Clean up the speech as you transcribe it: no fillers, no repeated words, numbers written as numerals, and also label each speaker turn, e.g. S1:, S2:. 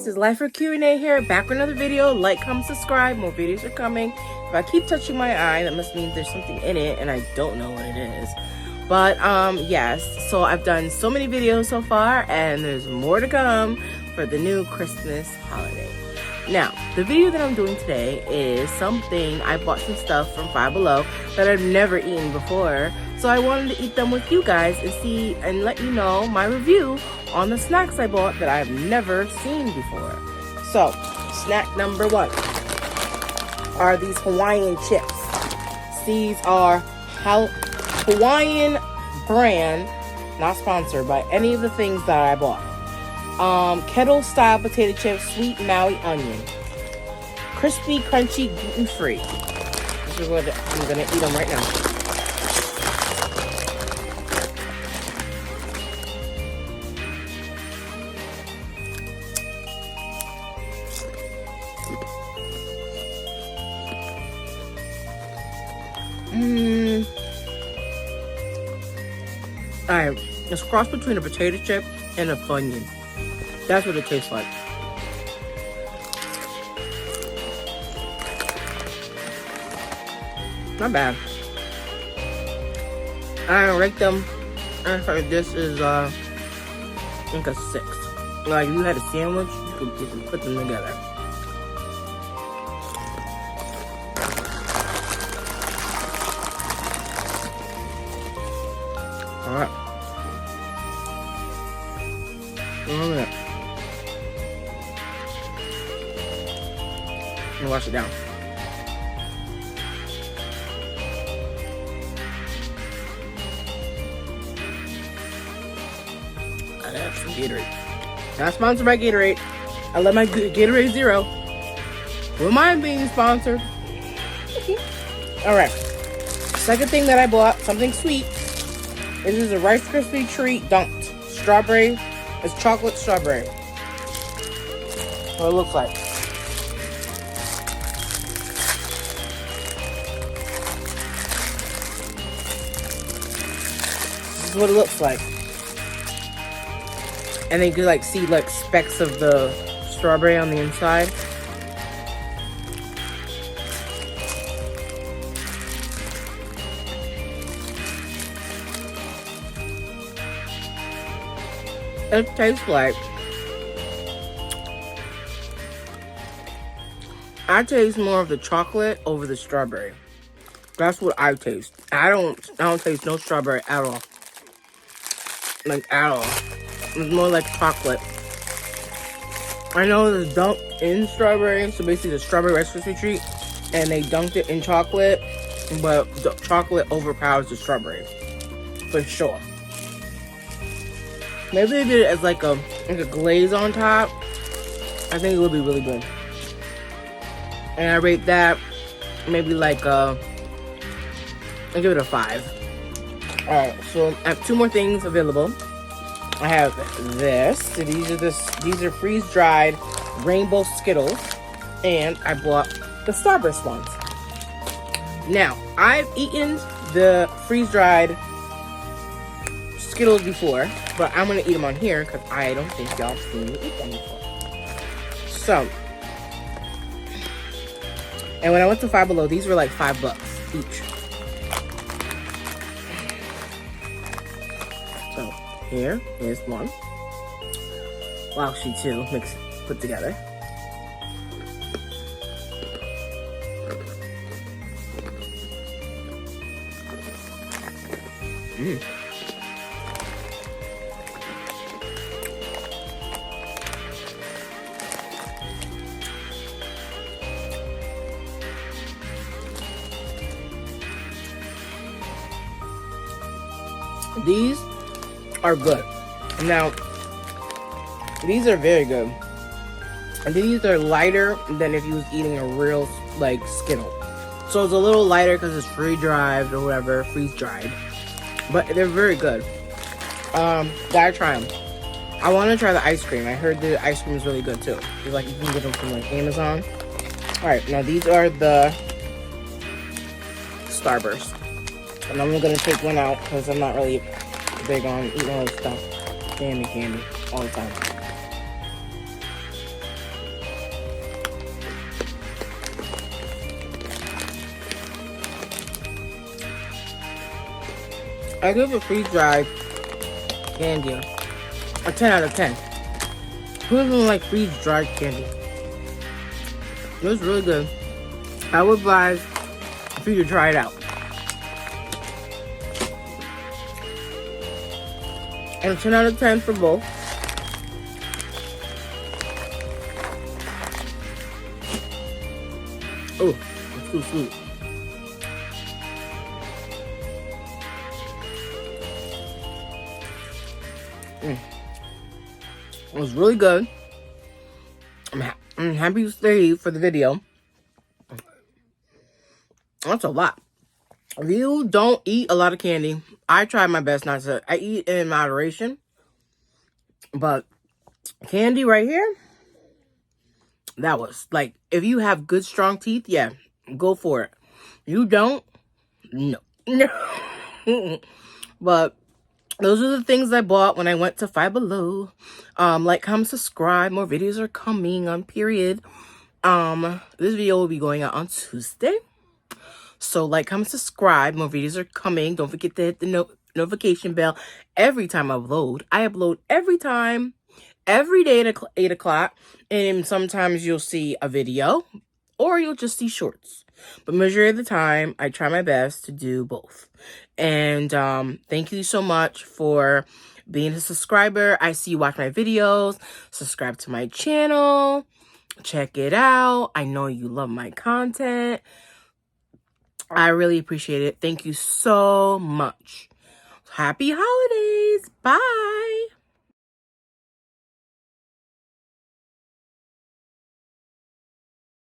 S1: it's Life for Q&A here, back with another video. Like, comment, subscribe, more videos are coming. If I keep touching my eye, that must mean there's something in it, and I don't know what it is. But, yes, so I've done so many videos so far, and there's more to come for the new Christmas holiday. Now, the video that I'm doing today is something, I bought some stuff from Five Below that I've never eaten before. So I wanted to eat them with you guys and see and let you know my review on the snacks I bought that I've never seen before. So, snack number one are these Hawaiian chips. These are Hawaiian brand, not sponsored by any of the things that I bought. Kettle style potato chips, sweet Maui onion. Crispy, crunchy, gluten-free. This is what I'm gonna eat them right now. Alright, it's a cross between a potato chip and a Funyun. That's what it tastes like. Not bad. I rate them. I think this is I think a 6. Like if you had a sandwich, you could put them together. Alright. Let me wash it down. I have some Gatorade. Not sponsored by Gatorade. I love my Gatorade Zero. Who mind being sponsored? Alright. Second thing that I bought, something sweet. This is a Rice Krispie treat dunked. Strawberry. It's chocolate strawberry. What it looks like. This is what it looks like. And then you can like see like specks of the strawberry on the inside. It tastes like, I taste more of the chocolate over the strawberry. That's what I taste. I don't taste no strawberry at all. Like at all. It's more like chocolate. I know it's dunked in strawberry, so basically the strawberry Rice Krispie treat, and they dunked it in chocolate, but the chocolate overpowers the strawberry. For sure. Maybe they did it as like a glaze on top. I think it would be really good. And I rate that maybe like I give it a 5. Alright, so I have 2 more things available. I have this. So these are freeze-dried rainbow Skittles. And I bought the Starburst ones. Now, I've eaten the freeze-dried Skittles before, but I'm gonna eat them on here because I don't think y'all seen me eat them before. So, and when I went to Five Below, these were like $5 each. So here is one. Well, actually 2 mixed put together. These are good. Now, these are very good. And these are lighter than if you was eating a real, like, Skittle. So it's a little lighter because it's freeze-dried or whatever, freeze-dried. But they're very good. Gotta try them. I want to try the ice cream. I heard the ice cream is really good, too. It's like you can get them from, like, Amazon. Alright, now these are the Starburst. And I'm gonna take one out because I'm not really big on eating all this stuff. Candy all the time. I give a freeze-dried candy a 10 out of 10. Who doesn't like freeze-dried candy? It was really good. I would advise for you to try it out. And 10 out of 10 for both. Oh, it's too sweet. It was really good. I'm happy to stay for the video. That's a lot. If you don't eat a lot of candy, I try my best not to. I eat in moderation. But candy right here, that was like, if you have good strong teeth, yeah, go for it. You don't, no. But those are the things I bought when I went to Five Below. Like, comment, subscribe. More videos are coming on period. This video will be going out on Tuesday. So like, comment, subscribe. More videos are coming. Don't forget to hit the notification bell every time I upload. I upload every time, every day at 8 o'clock. And sometimes you'll see a video or you'll just see shorts. But majority of the time, I try my best to do both. And thank you so much for being a subscriber. I see you watch my videos. Subscribe to my channel. Check it out. I know you love my content. I really appreciate it. Thank you so much. Happy holidays. Bye.